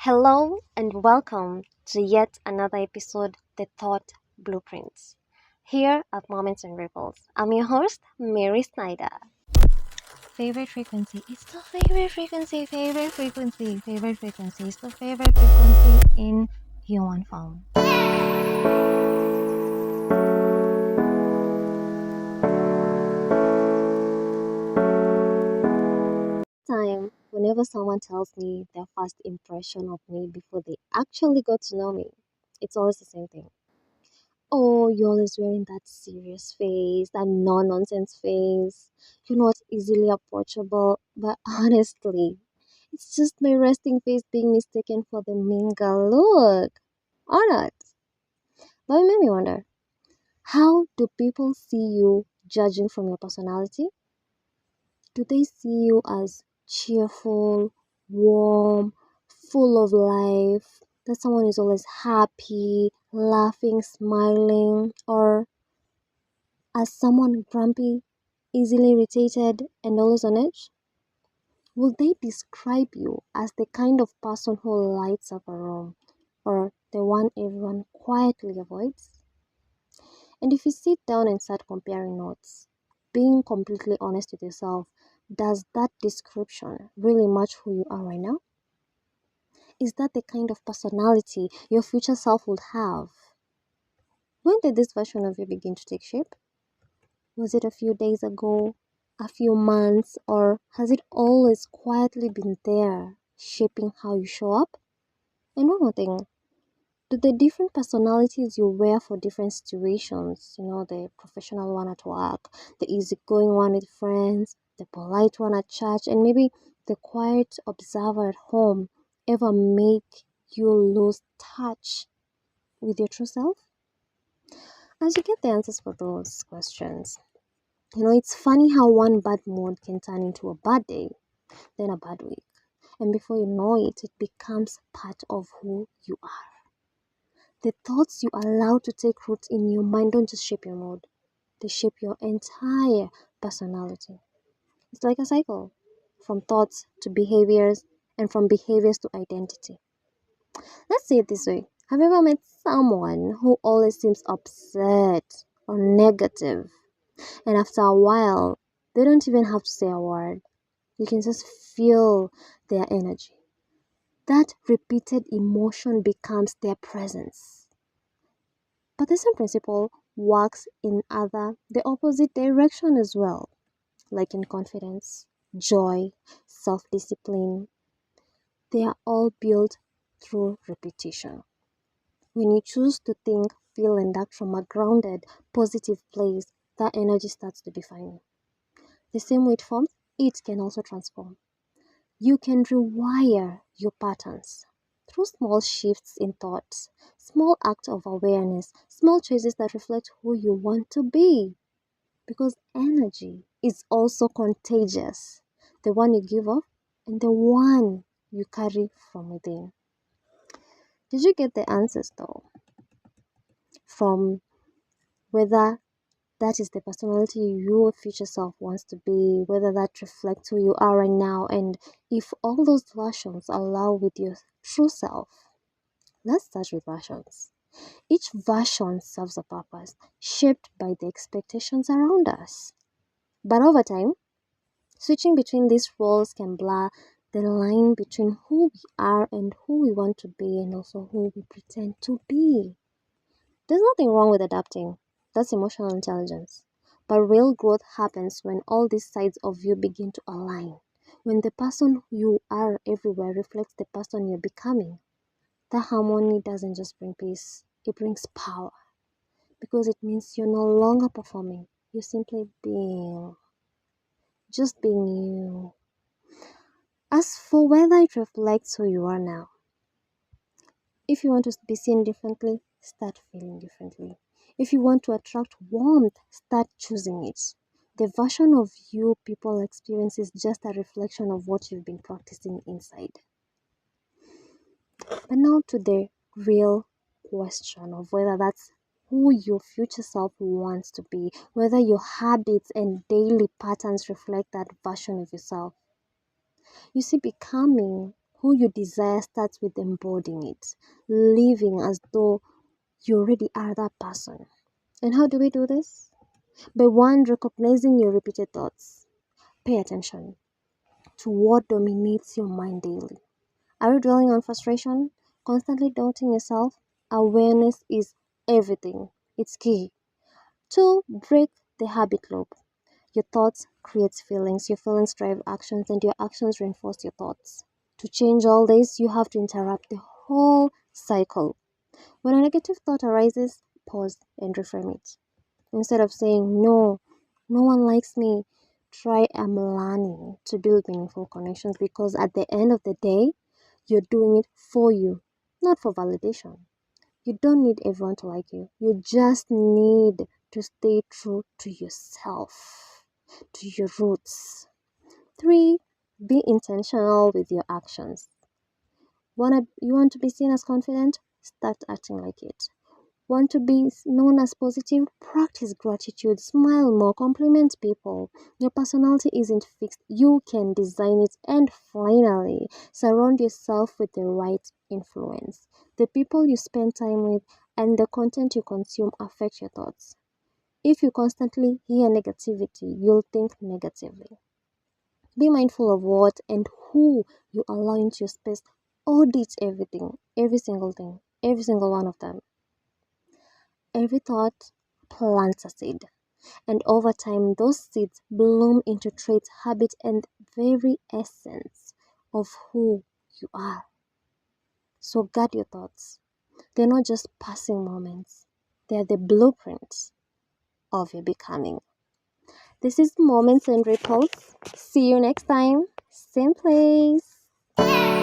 Hello and welcome to yet another episode, The Thought Blueprints. Here at Moments and Ripples, I'm your host, Mary Snyder. Favorite frequency. It's the favorite frequency, favorite frequency, favorite frequency. It's the favorite frequency in human form. Whenever someone tells me their first impression of me before they actually got to know me, it's always the same thing. Oh, you're always wearing that serious face, that no-nonsense face. You're not easily approachable, but honestly, it's just my resting face being mistaken for the mean girl look. Or not. But it made me wonder, how do people see you judging from your personality? Do they see you as cheerful, warm, full of life, that someone is always happy, laughing, smiling, or as someone grumpy, easily irritated, and always on edge? Will they describe you as the kind of person who lights up a room or the one everyone quietly avoids? And if you sit down and start comparing notes, being completely honest with yourself, does that description really match who you are right now? Is that the kind of personality your future self would have? When did this version of you begin to take shape? Was it a few days ago, a few months, or has it always quietly been there, shaping how you show up? And one more thing, do the different personalities you wear for different situations, the professional one at work, the easygoing one with friends, the polite one at church, and maybe the quiet observer at home, ever make you lose touch with your true self? As you get the answers for those questions, it's funny how one bad mood can turn into a bad day, then a bad week. And before you know it, it becomes part of who you are. The thoughts you allow to take root in your mind don't just shape your mood, they shape your entire personality. It's like a cycle, from thoughts to behaviors, and from behaviors to identity. Let's say it this way. Have you ever met someone who always seems upset or negative, and after a while, they don't even have to say a word? You can just feel their energy. That repeated emotion becomes their presence. But the same principle works in the opposite direction as well, like in confidence, joy, self-discipline. They are all built through repetition. When you choose to think, feel, and act from a grounded, positive place, that energy starts to define you. The same way it forms, it can also transform. You can rewire your patterns through small shifts in thoughts, small acts of awareness, small choices that reflect who you want to be. Because energy is also contagious, the one you give off and the one you carry from within. Did you get the answers though? From whether that is the personality your future self wants to be, whether that reflects who you are right now, and if all those versions allow with your true self. Let's start with versions. Each version serves a purpose, shaped by the expectations around us. But over time, switching between these roles can blur the line between who we are and who we want to be, and also who we pretend to be. There's nothing wrong with adapting. That's emotional intelligence. But real growth happens when all these sides of you begin to align. When the person you are everywhere reflects the person you're becoming. That harmony doesn't just bring peace, it brings power. Because it means you're no longer performing. You're simply being. Just being you. As for whether it reflects who you are now, if you want to be seen differently, start feeling differently. If you want to attract warmth, start choosing it. The version of you people experience is just a reflection of what you've been practicing inside. But now to the real question of whether that's who your future self wants to be, whether your habits and daily patterns reflect that version of yourself. You see, becoming Who you desire starts with embodying it, living as though you already are that person. And how do we do this? By one, recognizing your repeated thoughts. Pay attention to what dominates your mind daily. Are you dwelling on frustration? Constantly doubting yourself? Awareness is everything. It's key. Two, break the habit loop. Your thoughts create feelings, your feelings drive actions, and your actions reinforce your thoughts. To change all this, you have to interrupt the whole cycle. When a negative thought arises, pause and reframe it. Instead of saying, no, no one likes me, try I'm learning to build meaningful connections because at the end of the day, you're doing it for you, not for validation. You don't need everyone to like you. You just need to stay true to yourself, to your roots. Three, be intentional with your actions. You want to be seen as confident? Start acting like it. Want to be known as positive? Practice gratitude, smile more, compliment people. Your personality isn't fixed, you can design it. And finally, surround yourself with the right influence. The people you spend time with and the content you consume affect your thoughts. If you constantly hear negativity, you'll think negatively. Be mindful of what and who you allow into your space. Audit everything, every single thing, every single one of them. Every thought plants a seed, and over time, those seeds bloom into traits, habits, and very essence of who you are. So, guard your thoughts. They're not just passing moments, they're the blueprints of your becoming. This is Moments and Ripples. See you next time. Same place.